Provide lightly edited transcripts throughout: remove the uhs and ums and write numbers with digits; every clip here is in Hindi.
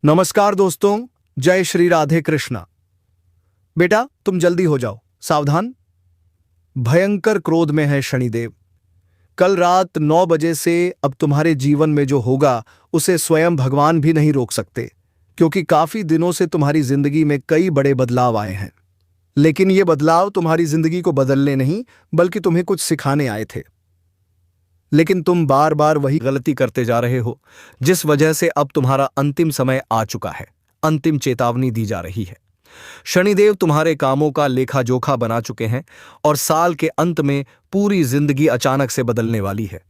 नमस्कार दोस्तों। जय श्री राधे कृष्णा। बेटा तुम जल्दी हो जाओ, सावधान। भयंकर क्रोध में है शनिदेव। कल रात 9 बजे से अब तुम्हारे जीवन में जो होगा उसे स्वयं भगवान भी नहीं रोक सकते, क्योंकि काफी दिनों से तुम्हारी जिंदगी में कई बड़े बदलाव आए हैं। लेकिन ये बदलाव तुम्हारी जिंदगी को बदलने नहीं बल्कि तुम्हें कुछ सिखाने आए थे। लेकिन तुम बार बार वही गलती करते जा रहे हो, जिस वजह से अब तुम्हारा अंतिम समय आ चुका है। अंतिम चेतावनी दी जा रही है। शनिदेव तुम्हारे कामों का लेखा जोखा बना चुके हैं और साल के अंत में पूरी जिंदगी अचानक से बदलने वाली है।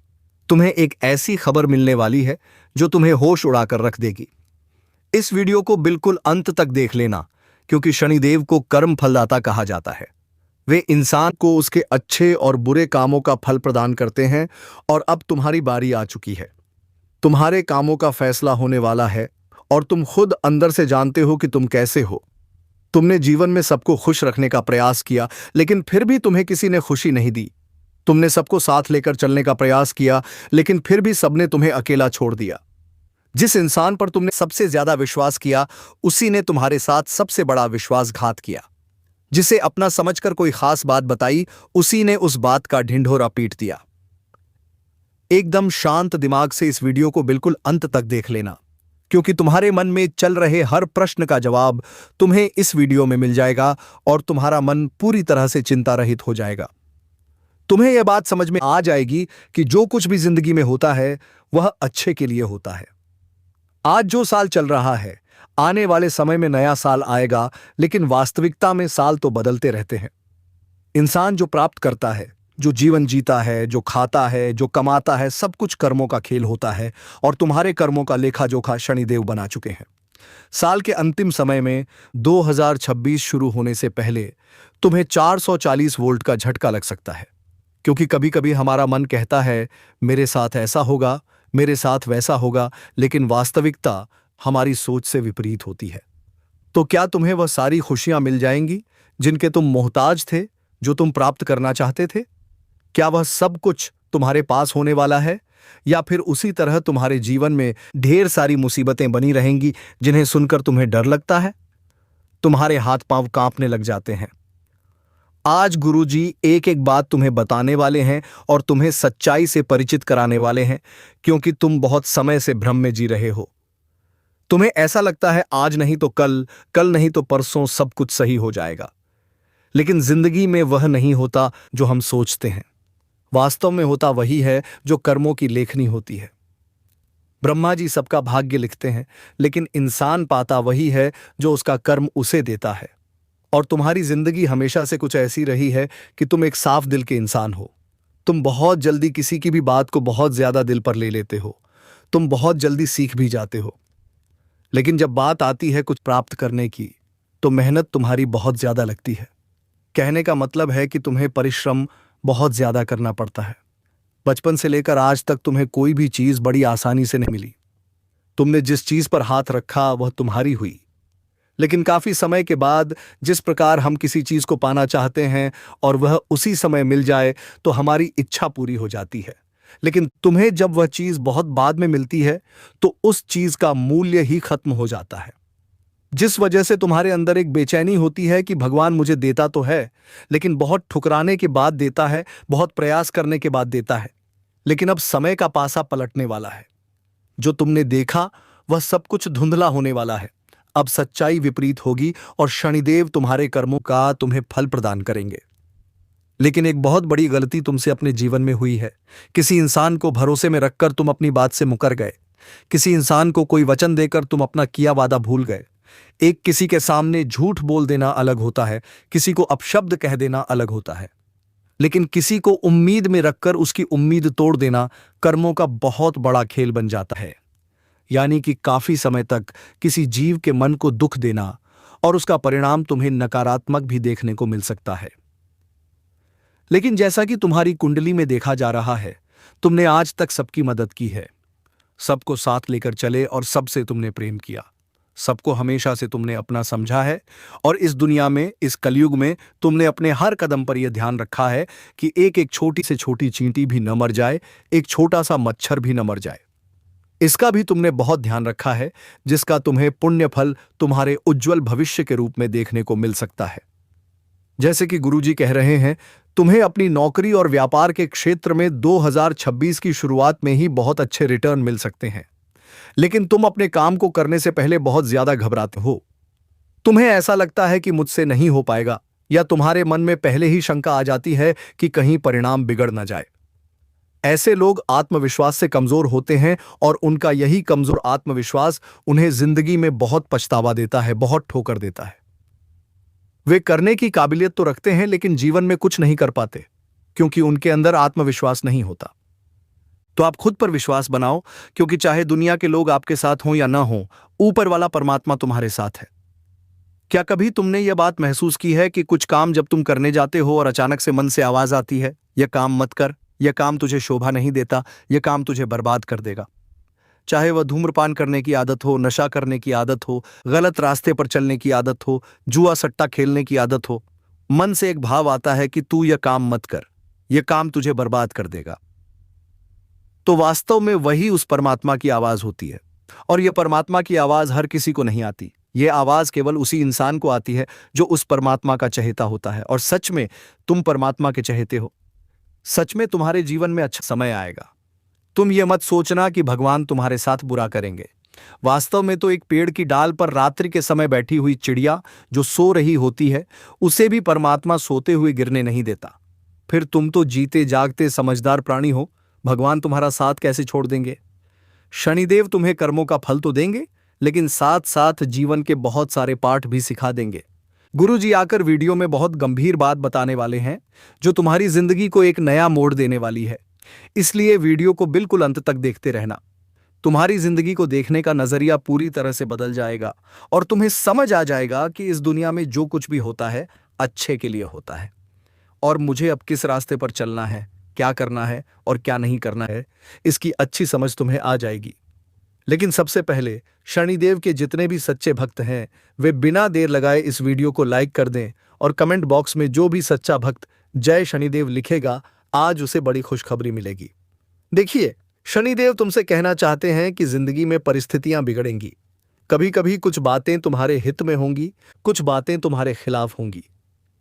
तुम्हें एक ऐसी खबर मिलने वाली है जो तुम्हें होश उड़ाकर रख देगी। इस वीडियो को बिल्कुल अंत तक देख लेना, क्योंकि शनिदेव को कर्म फलदाता कहा जाता है। वे इंसान को उसके अच्छे और बुरे कामों का फल प्रदान करते हैं और अब तुम्हारी बारी आ चुकी है। तुम्हारे कामों का फैसला होने वाला है और तुम खुद अंदर से जानते हो कि तुम कैसे हो। तुमने जीवन में सबको खुश रखने का प्रयास किया, लेकिन फिर भी तुम्हें किसी ने खुशी नहीं दी। तुमने सबको साथ लेकर चलने का प्रयास किया, लेकिन फिर भी सबने तुम्हें अकेला छोड़ दिया। जिस इंसान पर तुमने सबसे ज्यादा विश्वास किया, उसी ने तुम्हारे साथ सबसे बड़ा विश्वासघात किया। जिसे अपना समझकर कोई खास बात बताई, उसी ने उस बात का ढिंढोरा पीट दिया। एकदम शांत दिमाग से इस वीडियो को बिल्कुल अंत तक देख लेना, क्योंकि तुम्हारे मन में चल रहे हर प्रश्न का जवाब तुम्हें इस वीडियो में मिल जाएगा और तुम्हारा मन पूरी तरह से चिंता रहित हो जाएगा। तुम्हें यह बात समझ में आ जाएगी कि जो कुछ भी जिंदगी में होता है वह अच्छे के लिए होता है। आज जो साल चल रहा है, आने वाले समय में नया साल आएगा, लेकिन वास्तविकता में साल तो बदलते रहते हैं। इंसान जो प्राप्त करता है, जो जीवन जीता है, जो खाता है, जो कमाता है, सब कुछ कर्मों का खेल होता है और तुम्हारे कर्मों का लेखा जोखा शनिदेव बना चुके हैं। साल के अंतिम समय में 2026 शुरू होने से पहले तुम्हें 440 वोल्ट का झटका लग सकता है, क्योंकि कभी कभी हमारा मन कहता है मेरे साथ ऐसा होगा, मेरे साथ वैसा होगा, लेकिन वास्तविकता हमारी सोच से विपरीत होती है। तो क्या तुम्हें वह सारी खुशियां मिल जाएंगी जिनके तुम मोहताज थे, जो तुम प्राप्त करना चाहते थे? क्या वह सब कुछ तुम्हारे पास होने वाला है, या फिर उसी तरह तुम्हारे जीवन में ढेर सारी मुसीबतें बनी रहेंगी जिन्हें सुनकर तुम्हें डर लगता है? तुम्हारे हाथ पांव कांपने लग जाते हैं। आज गुरुजी एक एक बात तुम्हें बताने वाले हैं और तुम्हें सच्चाई से परिचित कराने वाले हैं, क्योंकि तुम बहुत समय से भ्रम में जी रहे हो। तुम्हें ऐसा लगता है आज नहीं तो कल, कल नहीं तो परसों सब कुछ सही हो जाएगा। लेकिन जिंदगी में वह नहीं होता जो हम सोचते हैं। वास्तव में होता वही है जो कर्मों की लेखनी होती है। ब्रह्मा जी सबका भाग्य लिखते हैं, लेकिन इंसान पाता वही है जो उसका कर्म उसे देता है। और तुम्हारी जिंदगी हमेशा से कुछ ऐसी रही है कि तुम एक साफ दिल के इंसान हो। तुम बहुत जल्दी किसी की भी बात को बहुत ज्यादा दिल पर ले लेते हो। तुम बहुत जल्दी सीख भी जाते हो। लेकिन जब बात आती है कुछ प्राप्त करने की, तो मेहनत तुम्हारी बहुत ज्यादा लगती है। कहने का मतलब है कि तुम्हें परिश्रम बहुत ज्यादा करना पड़ता है। बचपन से लेकर आज तक तुम्हें कोई भी चीज बड़ी आसानी से नहीं मिली। तुमने जिस चीज पर हाथ रखा वह तुम्हारी हुई। लेकिन काफी समय के बाद जिस प्रकार हम किसी चीज को पाना चाहते हैं और वह उसी समय मिल जाए तो हमारी इच्छा पूरी हो जाती है। लेकिन तुम्हें जब वह चीज बहुत बाद में मिलती है तो उस चीज का मूल्य ही खत्म हो जाता है, जिस वजह से तुम्हारे अंदर एक बेचैनी होती है कि भगवान मुझे देता तो है, लेकिन बहुत ठुकराने के बाद देता है, बहुत प्रयास करने के बाद देता है। लेकिन अब समय का पासा पलटने वाला है। जो तुमने देखा वह सब कुछ धुंधला होने वाला है। अब सच्चाई विपरीत होगी और शनिदेव तुम्हारे कर्मों का तुम्हें फल प्रदान करेंगे। लेकिन एक बहुत बड़ी गलती तुमसे अपने जीवन में हुई है। किसी इंसान को भरोसे में रखकर तुम अपनी बात से मुकर गए। किसी इंसान को कोई वचन देकर तुम अपना किया वादा भूल गए। एक किसी के सामने झूठ बोल देना अलग होता है, किसी को अपशब्द कह देना अलग होता है, लेकिन किसी को उम्मीद में रखकर उसकी उम्मीद तोड़ देना कर्मों का बहुत बड़ा खेल बन जाता है। यानी कि काफी समय तक किसी जीव के मन को दुख देना और उसका परिणाम तुम्हें नकारात्मक भी देखने को मिल सकता है। लेकिन जैसा कि तुम्हारी कुंडली में देखा जा रहा है, तुमने आज तक सबकी मदद की है, सबको साथ लेकर चले और सबसे तुमने प्रेम किया, सबको हमेशा से तुमने अपना समझा है। और इस दुनिया में, इस कलयुग में तुमने अपने हर कदम पर यह ध्यान रखा है कि एक एक छोटी से छोटी चींटी भी न मर जाए, एक छोटा सा मच्छर भी न मर जाए। इसका भी तुमने बहुत ध्यान रखा है, जिसका तुम्हें पुण्य फल तुम्हारे उज्जवल भविष्य के रूप में देखने को मिल सकता है। जैसे कि गुरुजी कह रहे हैं, तुम्हें अपनी नौकरी और व्यापार के क्षेत्र में 2026 की शुरुआत में ही बहुत अच्छे रिटर्न मिल सकते हैं, लेकिन तुम अपने काम को करने से पहले बहुत ज्यादा घबराते हो। तुम्हें ऐसा लगता है कि मुझसे नहीं हो पाएगा, या तुम्हारे मन में पहले ही शंका आ जाती है कि कहीं परिणाम बिगड़ न जाए। ऐसे लोग आत्मविश्वास से कमजोर होते हैं और उनका यही कमजोर आत्मविश्वास उन्हें जिंदगी में बहुत पछतावा देता है, बहुत ठोकर देता है। वे करने की काबिलियत तो रखते हैं, लेकिन जीवन में कुछ नहीं कर पाते, क्योंकि उनके अंदर आत्मविश्वास नहीं होता। तो आप खुद पर विश्वास बनाओ, क्योंकि चाहे दुनिया के लोग आपके साथ हों या ना हों, ऊपर वाला परमात्मा तुम्हारे साथ है। क्या कभी तुमने यह बात महसूस की है कि कुछ काम जब तुम करने जाते हो और अचानक से मन से आवाज आती है, यह काम मत कर, यह काम तुझे शोभा नहीं देता, यह काम तुझे बर्बाद कर देगा। चाहे वह धूम्रपान करने की आदत हो, नशा करने की आदत हो, गलत रास्ते पर चलने की आदत हो, जुआ सट्टा खेलने की आदत हो, मन से एक भाव आता है कि तू यह काम मत कर, यह काम तुझे बर्बाद कर देगा। तो वास्तव में वही उस परमात्मा की आवाज होती है, और यह परमात्मा की आवाज हर किसी को नहीं आती। यह आवाज केवल उसी इंसान को आती है जो उस परमात्मा का चहेता होता है। और सच में तुम परमात्मा के चहेते हो। सच में तुम्हारे जीवन में अच्छा समय आएगा। तुम ये मत सोचना कि भगवान तुम्हारे साथ बुरा करेंगे। वास्तव में तो एक पेड़ की डाल पर रात्रि के समय बैठी हुई चिड़िया जो सो रही होती है, उसे भी परमात्मा सोते हुए गिरने नहीं देता। फिर तुम तो जीते जागते समझदार प्राणी हो, भगवान तुम्हारा साथ कैसे छोड़ देंगे? शनिदेव तुम्हें कर्मों का फल तो देंगे, लेकिन साथ साथ जीवन के बहुत सारे पाठ भी सिखा देंगे। गुरुजी आकर वीडियो में बहुत गंभीर बात बताने वाले हैं, जो तुम्हारी जिंदगी को एक नया मोड़ देने वाली है। इसलिए वीडियो को बिल्कुल अंत तक देखते रहना। तुम्हारी जिंदगी को देखने का नजरिया पूरी तरह से बदल जाएगा और तुम्हें समझ आ जाएगा कि इस दुनिया में जो कुछ भी होता है अच्छे के लिए होता है, और मुझे अब किस रास्ते पर चलना है, क्या करना है और क्या नहीं करना है, इसकी अच्छी समझ तुम्हें आ जाएगी। लेकिन सबसे पहले शनिदेव के जितने भी सच्चे भक्त हैं, वे बिना देर लगाए इस वीडियो को लाइक कर दें, और कमेंट बॉक्स में जो भी सच्चा भक्त जय शनिदेव लिखेगा, आज उसे बड़ी खुशखबरी मिलेगी। देखिए, शनिदेव तुमसे कहना चाहते हैं कि जिंदगी में परिस्थितियां बिगड़ेंगी। कभी कभी कुछ बातें तुम्हारे हित में होंगी, कुछ बातें तुम्हारे खिलाफ होंगी,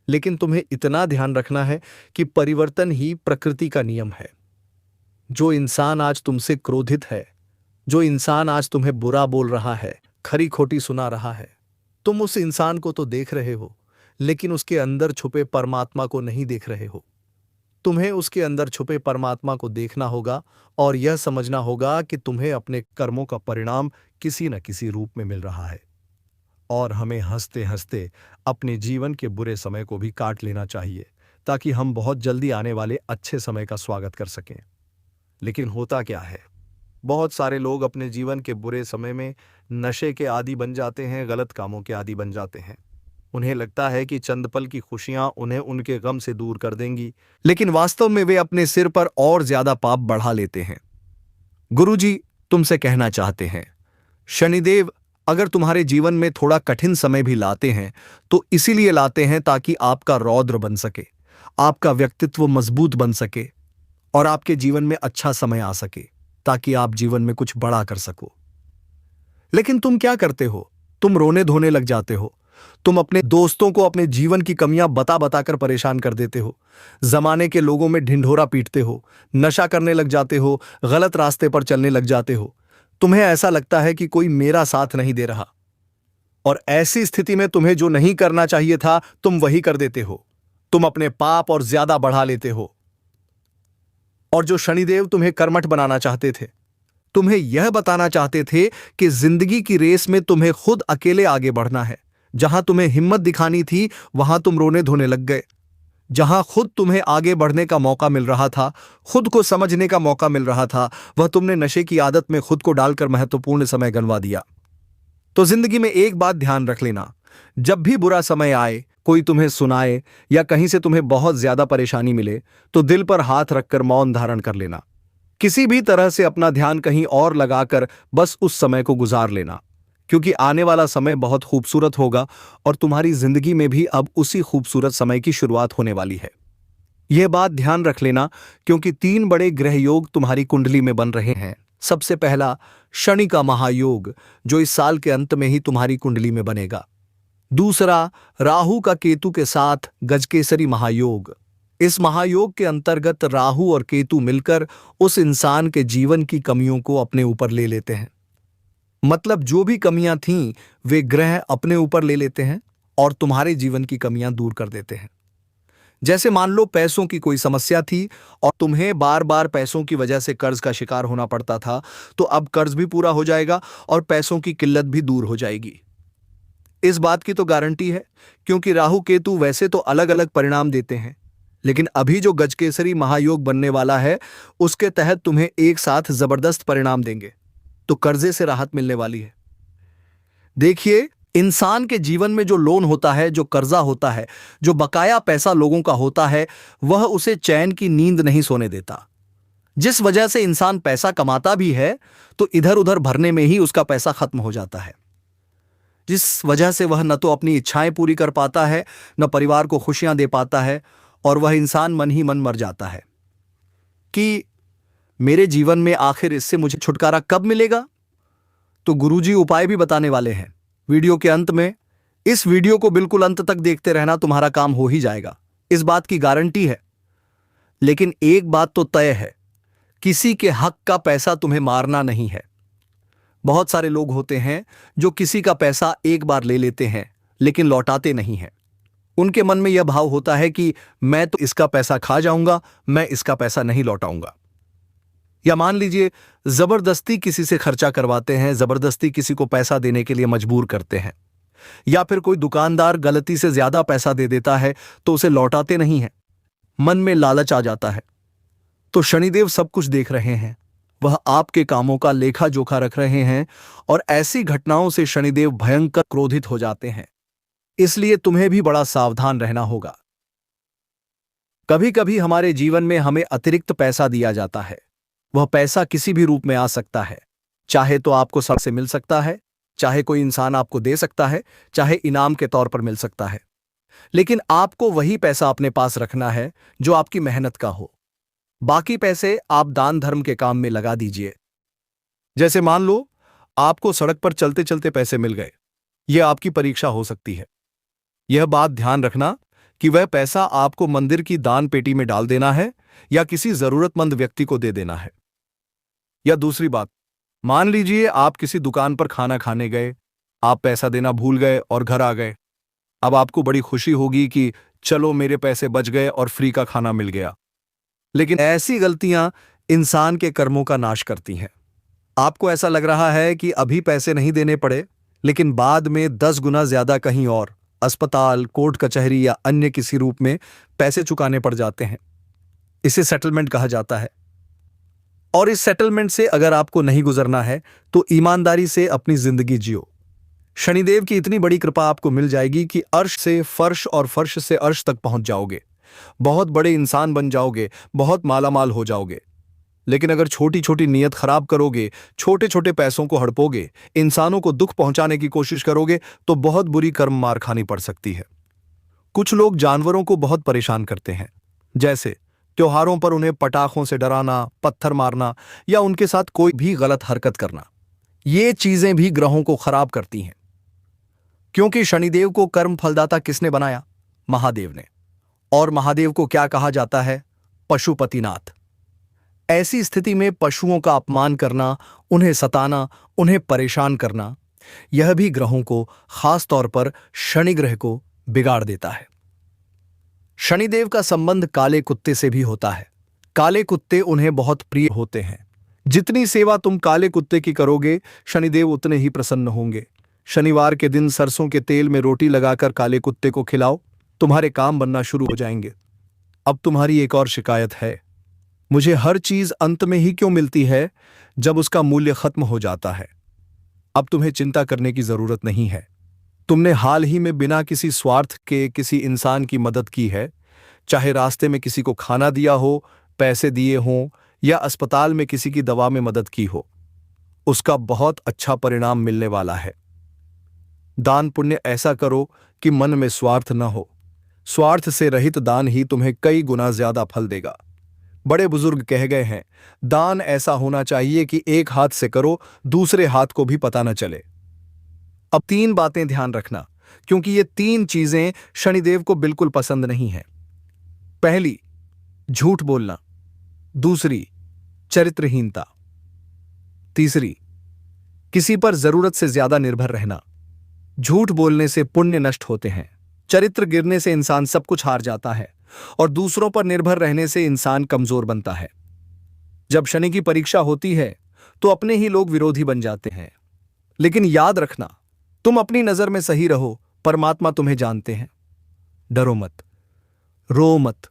लेकिन तुम्हें इतना ध्यान रखना है कि परिवर्तन ही प्रकृति का नियम है। जो इंसान आज तुमसे क्रोधित है, जो इंसान आज तुम्हें बुरा बोल रहा है, खरी खोटी सुना रहा है, तुम उस इंसान को तो देख रहे हो, लेकिन उसके अंदर छुपे परमात्मा को नहीं देख रहे हो। तुम्हें उसके अंदर छुपे परमात्मा को देखना होगा और यह समझना होगा कि तुम्हें अपने कर्मों का परिणाम किसी न किसी रूप में मिल रहा है। और हमें हंसते हंसते अपने जीवन के बुरे समय को भी काट लेना चाहिए, ताकि हम बहुत जल्दी आने वाले अच्छे समय का स्वागत कर सकें। लेकिन होता क्या है, बहुत सारे लोग अपने जीवन के बुरे समय में नशे के आदी बन जाते हैं, गलत कामों के आदी बन जाते हैं। उन्हें लगता है कि चंद पल की खुशियां उन्हें उनके गम से दूर कर देंगी, लेकिन वास्तव में वे अपने सिर पर और ज्यादा पाप बढ़ा लेते हैं। गुरुजी तुमसे कहना चाहते हैं, शनिदेव अगर तुम्हारे जीवन में थोड़ा कठिन समय भी लाते हैं, तो इसीलिए लाते हैं ताकि आपका रौद्र बन सके, आपका व्यक्तित्व मजबूत बन सके और आपके जीवन में अच्छा समय आ सके, ताकि आप जीवन में कुछ बड़ा कर सको। लेकिन तुम क्या करते हो? तुम रोने धोने लग जाते हो। तुम अपने दोस्तों को अपने जीवन की कमियां बता बताकर परेशान कर देते हो। जमाने के लोगों में ढिंढोरा पीटते हो, नशा करने लग जाते हो, गलत रास्ते पर चलने लग जाते हो। तुम्हें ऐसा लगता है कि कोई मेरा साथ नहीं दे रहा, और ऐसी स्थिति में तुम्हें जो नहीं करना चाहिए था, तुम वही कर देते हो। तुम अपने पाप और ज्यादा बढ़ा लेते हो। और जो शनिदेव तुम्हें कर्मठ बनाना चाहते थे, तुम्हें यह बताना चाहते थे कि जिंदगी की रेस में तुम्हें खुद अकेले आगे बढ़ना है। जहां तुम्हें हिम्मत दिखानी थी, वहां तुम रोने धोने लग गए। जहां खुद तुम्हें आगे बढ़ने का मौका मिल रहा था, खुद को समझने का मौका मिल रहा था, वह तुमने नशे की आदत में खुद को डालकर महत्वपूर्ण समय गंवा दिया। तो जिंदगी में एक बात ध्यान रख लेना, जब भी बुरा समय आए, कोई तुम्हें सुनाए या कहीं से तुम्हें बहुत ज्यादा परेशानी मिले, तो दिल पर हाथ रखकर मौन धारण कर लेना। किसी भी तरह से अपना ध्यान कहीं और लगाकर बस उस समय को गुजार लेना, क्योंकि आने वाला समय बहुत खूबसूरत होगा और तुम्हारी जिंदगी में भी अब उसी खूबसूरत समय की शुरुआत होने वाली है। यह बात ध्यान रख लेना, क्योंकि 3 बड़े ग्रह योग तुम्हारी कुंडली में बन रहे हैं। सबसे पहला, शनि का महायोग, जो इस साल के अंत में ही तुम्हारी कुंडली में बनेगा। दूसरा, राहु का केतु के साथ गजकेसरी महायोग। इस महायोग के अंतर्गत राहु और केतु मिलकर उस इंसान के जीवन की कमियों को अपने ऊपर ले लेते हैं। मतलब जो भी कमियां थीं वे ग्रह अपने ऊपर ले लेते हैं और तुम्हारे जीवन की कमियां दूर कर देते हैं। जैसे मान लो पैसों की कोई समस्या थी और तुम्हें बार बार पैसों की वजह से कर्ज का शिकार होना पड़ता था, तो अब कर्ज भी पूरा हो जाएगा और पैसों की किल्लत भी दूर हो जाएगी। इस बात की तो गारंटी है, क्योंकि राहु केतु वैसे तो अलग अलग परिणाम देते हैं, लेकिन अभी जो गजकेसरी महायोग बनने वाला है उसके तहत तुम्हें एक साथ जबरदस्त परिणाम देंगे, तो कर्जे से राहत मिलने वाली है। देखिए, इंसान के जीवन में जो लोन होता है, जो कर्जा होता है, जो बकाया पैसा लोगों का होता है, वह उसे चैन की नींद नहीं सोने देता। जिस वजह से इंसान पैसा कमाता भी है तो इधर उधर भरने में ही उसका पैसा खत्म हो जाता है, जिस वजह से वह न तो अपनी इच्छाएं पूरी कर पाता है, न परिवार को खुशियां दे पाता है, और वह इंसान मन ही मन मर जाता है कि मेरे जीवन में आखिर इससे मुझे छुटकारा कब मिलेगा। तो गुरुजी उपाय भी बताने वाले हैं वीडियो के अंत में। इस वीडियो को बिल्कुल अंत तक देखते रहना, तुम्हारा काम हो ही जाएगा, इस बात की गारंटी है। लेकिन एक बात तो तय है, किसी के हक का पैसा तुम्हें मारना नहीं है। बहुत सारे लोग होते हैं जो किसी का पैसा एक बार ले लेते हैं लेकिन लौटाते नहीं हैं। उनके मन में यह भाव होता है कि मैं तो इसका पैसा खा जाऊंगा, मैं इसका पैसा नहीं लौटाऊंगा। या मान लीजिए जबरदस्ती किसी से खर्चा करवाते हैं, जबरदस्ती किसी को पैसा देने के लिए मजबूर करते हैं, या फिर कोई दुकानदार गलती से ज्यादा पैसा दे देता है तो उसे लौटाते नहीं हैं, मन में लालच आ जाता है। तो शनिदेव सब कुछ देख रहे हैं, वह आपके कामों का लेखा जोखा रख रहे हैं, और ऐसी घटनाओं से शनिदेव भयंकर क्रोधित हो जाते हैं। इसलिए तुम्हें भी बड़ा सावधान रहना होगा। कभी कभी हमारे जीवन में हमें अतिरिक्त पैसा दिया जाता है। वह पैसा किसी भी रूप में आ सकता है, चाहे तो आपको सड़क से मिल सकता है, चाहे कोई इंसान आपको दे सकता है, चाहे इनाम के तौर पर मिल सकता है। लेकिन आपको वही पैसा अपने पास रखना है जो आपकी मेहनत का हो। बाकी पैसे आप दान धर्म के काम में लगा दीजिए। जैसे मान लो आपको सड़क पर चलते चलते पैसे मिल गए, यह आपकी परीक्षा हो सकती है। यह बात ध्यान रखना कि वह पैसा आपको मंदिर की दान पेटी में डाल देना है या किसी जरूरतमंद व्यक्ति को दे देना है। या दूसरी बात, मान लीजिए आप किसी दुकान पर खाना खाने गए, आप पैसा देना भूल गए और घर आ गए। अब आपको बड़ी खुशी होगी कि चलो मेरे पैसे बच गए और फ्री का खाना मिल गया। लेकिन ऐसी गलतियां इंसान के कर्मों का नाश करती हैं। आपको ऐसा लग रहा है कि अभी पैसे नहीं देने पड़े, लेकिन बाद में 10 गुना ज्यादा कहीं और अस्पताल, कोर्ट कचहरी या अन्य किसी रूप में पैसे चुकाने पड़ जाते हैं। इसे सेटलमेंट कहा जाता है। और इस सेटलमेंट से अगर आपको नहीं गुजरना है तो ईमानदारी से अपनी जिंदगी जियो। शनिदेव की इतनी बड़ी कृपा आपको मिल जाएगी कि अर्श से फर्श और फर्श से अर्श तक पहुंच जाओगे, बहुत बड़े इंसान बन जाओगे, बहुत मालामाल हो जाओगे। लेकिन अगर छोटी छोटी नीयत खराब करोगे, छोटे छोटे पैसों को हड़पोगे, इंसानों को दुख पहुंचाने की कोशिश करोगे, तो बहुत बुरी कर्म मार खानी पड़ सकती है। कुछ लोग जानवरों को बहुत परेशान करते हैं, जैसे त्योहारों पर उन्हें पटाखों से डराना, पत्थर मारना या उनके साथ कोई भी गलत हरकत करना। ये चीजें भी ग्रहों को खराब करती हैं, क्योंकि शनिदेव को कर्म फलदाता किसने बनाया? महादेव ने। और महादेव को क्या कहा जाता है? पशुपतिनाथ। ऐसी स्थिति में पशुओं का अपमान करना, उन्हें सताना, उन्हें परेशान करना, यह भी ग्रहों को, खास तौर पर शनि ग्रह को बिगाड़ देता है। शनिदेव का संबंध काले कुत्ते से भी होता है। काले कुत्ते उन्हें बहुत प्रिय होते हैं। जितनी सेवा तुम काले कुत्ते की करोगे, शनिदेव उतने ही प्रसन्न होंगे। शनिवार के दिन सरसों के तेल में रोटी लगाकर काले कुत्ते को खिलाओ, तुम्हारे काम बनना शुरू हो जाएंगे। अब तुम्हारी एक और शिकायत है, मुझे हर चीज अंत में ही क्यों मिलती है जब उसका मूल्य खत्म हो जाता है। अब तुम्हें चिंता करने की जरूरत नहीं है। तुमने हाल ही में बिना किसी स्वार्थ के किसी इंसान की मदद की है, चाहे रास्ते में किसी को खाना दिया हो, पैसे दिए हों या अस्पताल में किसी की दवा में मदद की हो, उसका बहुत अच्छा परिणाम मिलने वाला है। दान पुण्य ऐसा करो कि मन में स्वार्थ न हो। स्वार्थ से रहित दान ही तुम्हें कई गुना ज्यादा फल देगा। बड़े बुजुर्ग कह गए हैं, दान ऐसा होना चाहिए कि एक हाथ से करो, दूसरे हाथ को भी पता न चले। अब 3 बातें ध्यान रखना, क्योंकि ये 3 चीजें शनिदेव को बिल्कुल पसंद नहीं है। पहली, झूठ बोलना। दूसरी, चरित्रहीनता। तीसरी, किसी पर जरूरत से ज्यादा निर्भर रहना। झूठ बोलने से पुण्य नष्ट होते हैं, चरित्र गिरने से इंसान सब कुछ हार जाता है, और दूसरों पर निर्भर रहने से इंसान कमजोर बनता है। जब शनि की परीक्षा होती है तो अपने ही लोग विरोधी बन जाते हैं। लेकिन याद रखना, तुम अपनी नजर में सही रहो, परमात्मा तुम्हें जानते हैं। डरो मत, रो मत,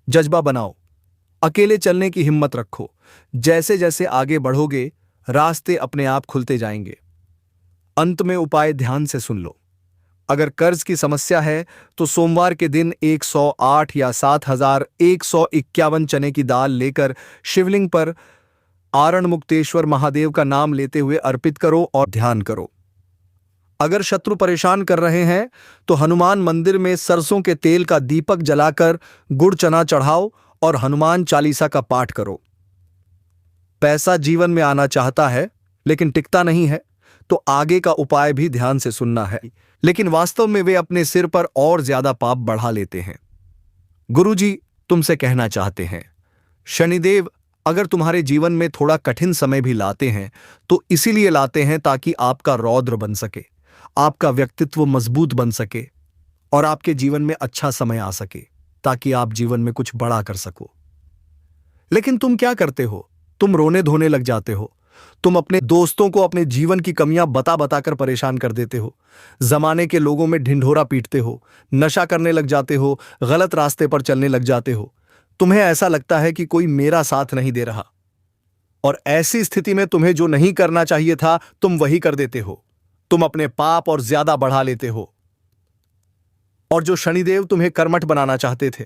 जज्बा बनाओ, अकेले चलने की हिम्मत रखो। जैसे जैसे आगे बढ़ोगे, रास्ते अपने आप खुलते जाएंगे। अंत में उपाय ध्यान से सुन लो। अगर कर्ज की समस्या है तो सोमवार के दिन 108 या 7151 चने की दाल लेकर शिवलिंग पर आरण मुक्तेश्वर महादेव का नाम लेते हुए अर्पित करो और ध्यान करो। अगर शत्रु परेशान कर रहे हैं तो हनुमान मंदिर में सरसों के तेल का दीपक जलाकर गुड़ चना चढ़ाओ और हनुमान चालीसा का पाठ करो। पैसा जीवन में आना चाहता है लेकिन टिकता नहीं है, तो आगे का उपाय भी ध्यान से सुनना है, लेकिन वास्तव में वे अपने सिर पर और ज्यादा पाप बढ़ा लेते हैं। गुरुजी तुमसे कहना चाहते हैं, शनिदेव अगर तुम्हारे जीवन में थोड़ा कठिन समय भी लाते हैं तो इसीलिए लाते हैं ताकि आपका रौद्र बन सके, आपका व्यक्तित्व मजबूत बन सके और आपके जीवन में अच्छा समय आ सके, ताकि आप जीवन में कुछ बड़ा कर सको। लेकिन तुम क्या करते हो? तुम रोने धोने लग जाते हो। तुम अपने दोस्तों को अपने जीवन की कमियां बता बताकर परेशान कर देते हो। जमाने के लोगों में ढिंढोरा पीटते हो, नशा करने लग जाते हो, गलत रास्ते पर चलने लग जाते हो। तुम्हें ऐसा लगता है कि कोई मेरा साथ नहीं दे रहा, और ऐसी स्थिति में तुम्हें जो नहीं करना चाहिए था तुम वही कर देते हो। तुम अपने पाप और ज्यादा बढ़ा लेते हो। और जो शनिदेव तुम्हें कर्मठ बनाना चाहते थे,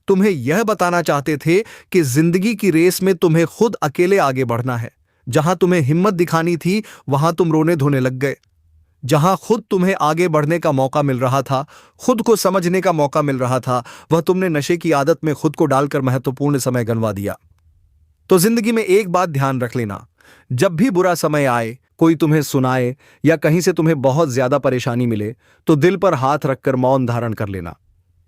तुम्हें यह बताना चाहते थे कि जिंदगी की रेस में तुम्हें खुद अकेले आगे बढ़ना है। जहां तुम्हें हिम्मत दिखानी थी वहां तुम रोने धोने लग गए। जहां खुद तुम्हें आगे बढ़ने का मौका मिल रहा था, खुद को समझने का मौका मिल रहा था, वह तुमने नशे की आदत में खुद को डालकर महत्वपूर्ण समय गंवा दिया। तो जिंदगी में एक बात ध्यान रख लेना, जब भी बुरा समय आए, कोई तुम्हें सुनाए या कहीं से तुम्हें बहुत ज्यादा परेशानी मिले, तो दिल पर हाथ रखकर मौन धारण कर लेना।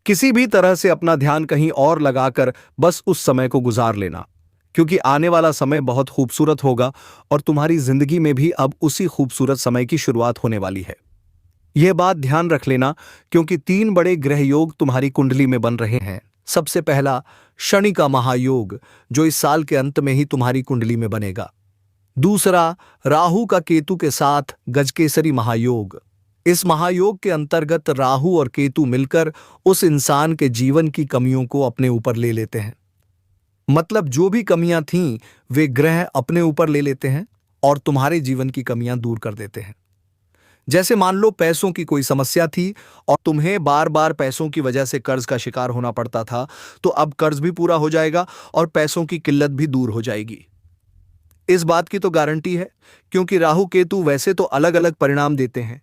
किसी भी तरह से अपना ध्यान कहीं और लगाकर बस उस समय को गुजार लेना, क्योंकि आने वाला समय बहुत खूबसूरत होगा और तुम्हारी जिंदगी में भी अब उसी खूबसूरत समय की शुरुआत होने वाली है। यह बात ध्यान रख लेना, क्योंकि 3 बड़े ग्रह योग तुम्हारी कुंडली में बन रहे हैं। सबसे पहला शनि का महायोग, जो इस साल के अंत में ही तुम्हारी कुंडली में बनेगा। दूसरा राहु का केतु के साथ गजकेसरी महायोग। इस महायोग के अंतर्गत राहु और केतु मिलकर उस इंसान के जीवन की कमियों को अपने ऊपर ले लेते हैं। मतलब जो भी कमियां थीं वे ग्रह अपने ऊपर ले लेते हैं और तुम्हारे जीवन की कमियां दूर कर देते हैं। जैसे मान लो पैसों की कोई समस्या थी और तुम्हें बार बार पैसों की वजह से कर्ज का शिकार होना पड़ता था, तो अब कर्ज भी पूरा हो जाएगा और पैसों की किल्लत भी दूर हो जाएगी। इस बात की तो गारंटी है, क्योंकि राहु केतु वैसे तो अलग अलग परिणाम देते हैं,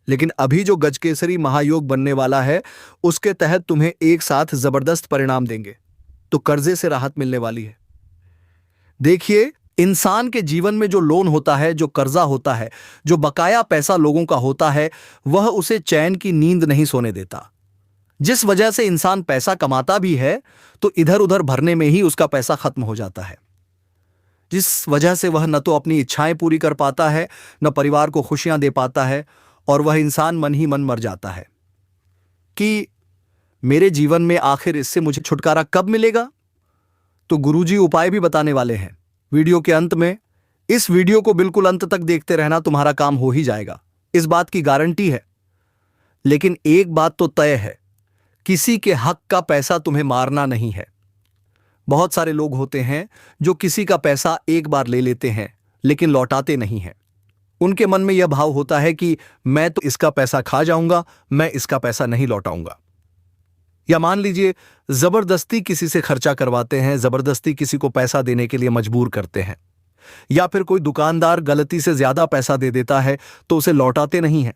लेकिन अभी जो गजकेसरी महायोग बनने वाला है उसके तहत तुम्हें एक साथ जबरदस्त परिणाम देंगे, तो कर्जे से राहत मिलने वाली है। देखिए, इंसान के जीवन में जो लोन होता है, जो कर्जा होता है, जो बकाया पैसा लोगों का होता है, वह उसे चैन की नींद नहीं सोने देता। जिस वजह से इंसान पैसा कमाता भी है तो इधर उधर भरने में ही उसका पैसा खत्म हो जाता है, जिस वजह से वह न तो अपनी इच्छाएं पूरी कर पाता है, न परिवार को खुशियां दे पाता है, और वह इंसान मन ही मन मर जाता है कि मेरे जीवन में आखिर इससे मुझे छुटकारा कब मिलेगा। तो गुरुजी उपाय भी बताने वाले हैं वीडियो के अंत में। इस वीडियो को बिल्कुल अंत तक देखते रहना, तुम्हारा काम हो ही जाएगा, इस बात की गारंटी है। लेकिन एक बात तो तय है, किसी के हक का पैसा तुम्हें मारना नहीं है। बहुत सारे लोग होते हैं जो किसी का पैसा एक बार ले लेते हैं लेकिन लौटाते नहीं हैं। उनके मन में यह भाव होता है कि मैं तो इसका पैसा खा जाऊंगा, मैं इसका पैसा नहीं लौटाऊंगा। या मान लीजिए जबरदस्ती किसी से खर्चा करवाते हैं, जबरदस्ती किसी को पैसा देने के लिए मजबूर करते हैं, या फिर कोई दुकानदार गलती से ज्यादा पैसा दे देता है तो उसे लौटाते नहीं हैं।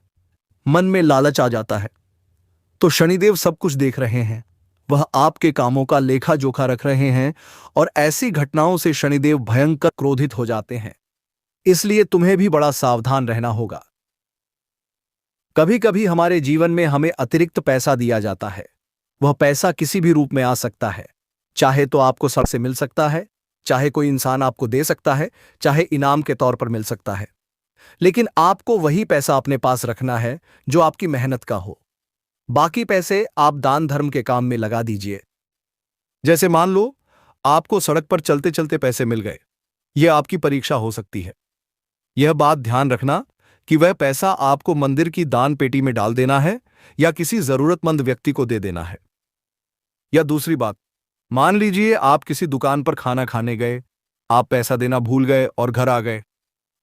मन में लालच आ जाता है। तो शनिदेव सब कुछ देख रहे हैं, वह आपके कामों का लेखा जोखा रख रहे हैं और ऐसी घटनाओं से शनिदेव भयंकर क्रोधित हो जाते हैं। इसलिए तुम्हें भी बड़ा सावधान रहना होगा। कभी कभी हमारे जीवन में हमें अतिरिक्त पैसा दिया जाता है। वह पैसा किसी भी रूप में आ सकता है। चाहे तो आपको सड़क से मिल सकता है, चाहे कोई इंसान आपको दे सकता है, चाहे इनाम के तौर पर मिल सकता है। लेकिन आपको वही पैसा अपने पास रखना है जो आपकी मेहनत का हो। बाकी पैसे आप दान धर्म के काम में लगा दीजिए। जैसे मान लो आपको सड़क पर चलते चलते पैसे मिल गए। यह आपकी परीक्षा हो सकती है। यह बात ध्यान रखना कि वह पैसा आपको मंदिर की दान पेटी में डाल देना है या किसी जरूरतमंद व्यक्ति को दे देना है। या दूसरी बात, मान लीजिए आप किसी दुकान पर खाना खाने गए, आप पैसा देना भूल गए और घर आ गए।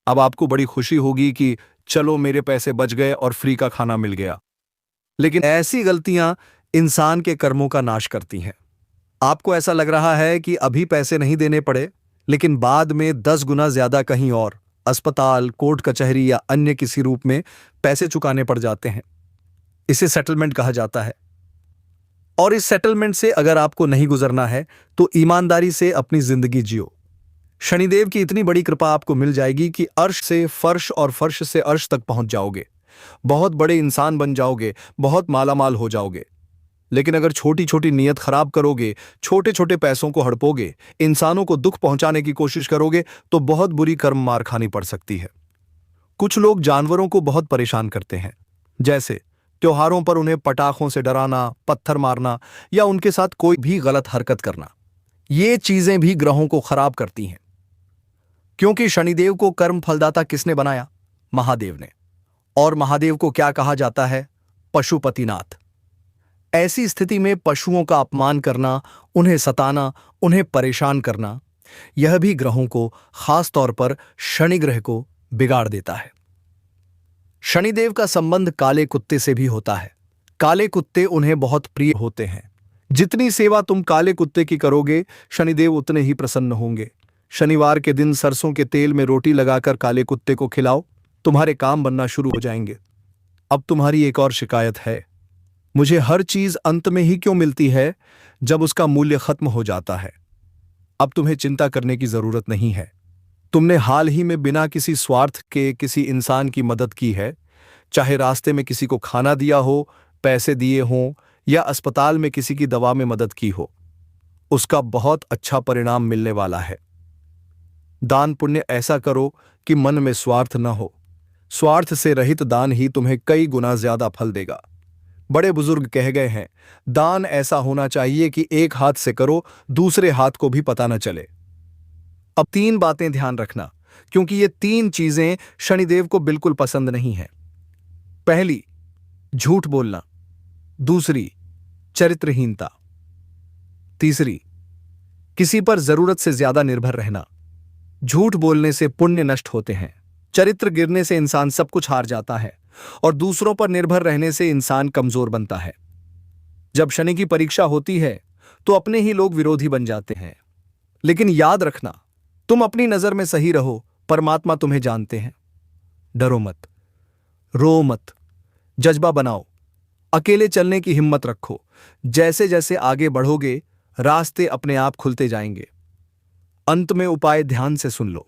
अब आपको बड़ी खुशी होगी कि चलो मेरे पैसे बच गए और फ्री का खाना मिल गया। लेकिन ऐसी गलतियां इंसान के कर्मों का नाश करती हैं। आपको ऐसा लग रहा है कि अभी पैसे नहीं देने पड़े, लेकिन बाद में 10 गुना ज्यादा कहीं और अस्पताल, कोर्ट कचहरी या अन्य किसी रूप में पैसे चुकाने पड़ जाते हैं। इसे सेटलमेंट कहा जाता है। और इस सेटलमेंट से अगर आपको नहीं गुजरना है तो ईमानदारी से अपनी जिंदगी जियो। शनिदेव की इतनी बड़ी कृपा आपको मिल जाएगी कि अर्श से फर्श और फर्श से अर्श तक पहुंच जाओगे। बहुत बड़े इंसान बन जाओगे, बहुत मालामाल हो जाओगे। लेकिन अगर छोटी छोटी नीयत खराब करोगे, छोटे छोटे पैसों को हड़पोगे, इंसानों को दुख पहुंचाने की कोशिश करोगे तो बहुत बुरी कर्म मार खानी पड़ सकती है। कुछ लोग जानवरों को बहुत परेशान करते हैं, जैसे त्योहारों पर उन्हें पटाखों से डराना, पत्थर मारना या उनके साथ कोई भी गलत हरकत करना। ये चीजें भी ग्रहों को खराब करती हैं। क्योंकि शनिदेव को कर्म फलदाता किसने बनाया? महादेव ने। और महादेव को क्या कहा जाता है? पशुपतिनाथ। ऐसी स्थिति में पशुओं का अपमान करना, उन्हें सताना, उन्हें परेशान करना, यह भी ग्रहों को, खास तौर पर शनि ग्रह को बिगाड़ देता है। शनिदेव का संबंध काले कुत्ते से भी होता है। काले कुत्ते उन्हें बहुत प्रिय होते हैं। जितनी सेवा तुम काले कुत्ते की करोगे, शनिदेव उतने ही प्रसन्न होंगे। शनिवार के दिन सरसों के तेल में रोटी लगाकर काले कुत्ते को खिलाओ, तुम्हारे काम बनना शुरू हो जाएंगे। अब तुम्हारी एक और शिकायत है, मुझे हर चीज अंत में ही क्यों मिलती है जब उसका मूल्य खत्म हो जाता है। अब तुम्हें चिंता करने की जरूरत नहीं है। तुमने हाल ही में बिना किसी स्वार्थ के किसी इंसान की मदद की है, चाहे रास्ते में किसी को खाना दिया हो, पैसे दिए हों या अस्पताल में किसी की दवा में मदद की हो, उसका बहुत अच्छा परिणाम मिलने वाला है। दान पुण्य ऐसा करो कि मन में स्वार्थ न हो। स्वार्थ से रहित दान ही तुम्हें कई गुना ज्यादा फल देगा। बड़े बुजुर्ग कह गए हैं, दान ऐसा होना चाहिए कि एक हाथ से करो, दूसरे हाथ को भी पता न चले। अब 3 बातें ध्यान रखना, क्योंकि ये 3 चीजें शनिदेव को बिल्कुल पसंद नहीं है। पहली, झूठ बोलना। दूसरी, चरित्रहीनता। तीसरी, किसी पर जरूरत से ज्यादा निर्भर रहना। झूठ बोलने से पुण्य नष्ट होते हैं, चरित्र गिरने से इंसान सब कुछ हार जाता है और दूसरों पर निर्भर रहने से इंसान कमजोर बनता है। जब शनि की परीक्षा होती है तो अपने ही लोग विरोधी बन जाते हैं। लेकिन याद रखना, तुम अपनी नजर में सही रहो, परमात्मा तुम्हें जानते हैं। डरो मत, रो मत, जज्बा बनाओ, अकेले चलने की हिम्मत रखो। जैसे जैसे आगे बढ़ोगे, रास्ते अपने आप खुलते जाएंगे। अंत में उपाय ध्यान से सुन लो।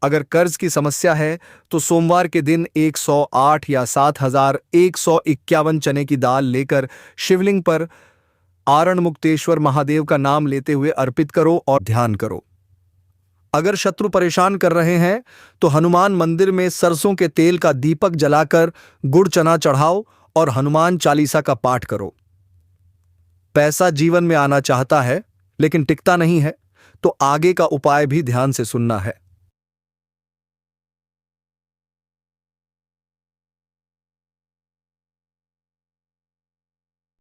अगर कर्ज की समस्या है तो सोमवार के दिन 108 या 7151 चने की दाल लेकर शिवलिंग पर आरण मुक्तेश्वर महादेव का नाम लेते हुए अर्पित करो और ध्यान करो। अगर शत्रु परेशान कर रहे हैं तो हनुमान मंदिर में सरसों के तेल का दीपक जलाकर गुड़ चना चढ़ाओ और हनुमान चालीसा का पाठ करो। पैसा जीवन में आना चाहता है लेकिन टिकता नहीं है, तो आगे का उपाय भी ध्यान से सुनना है।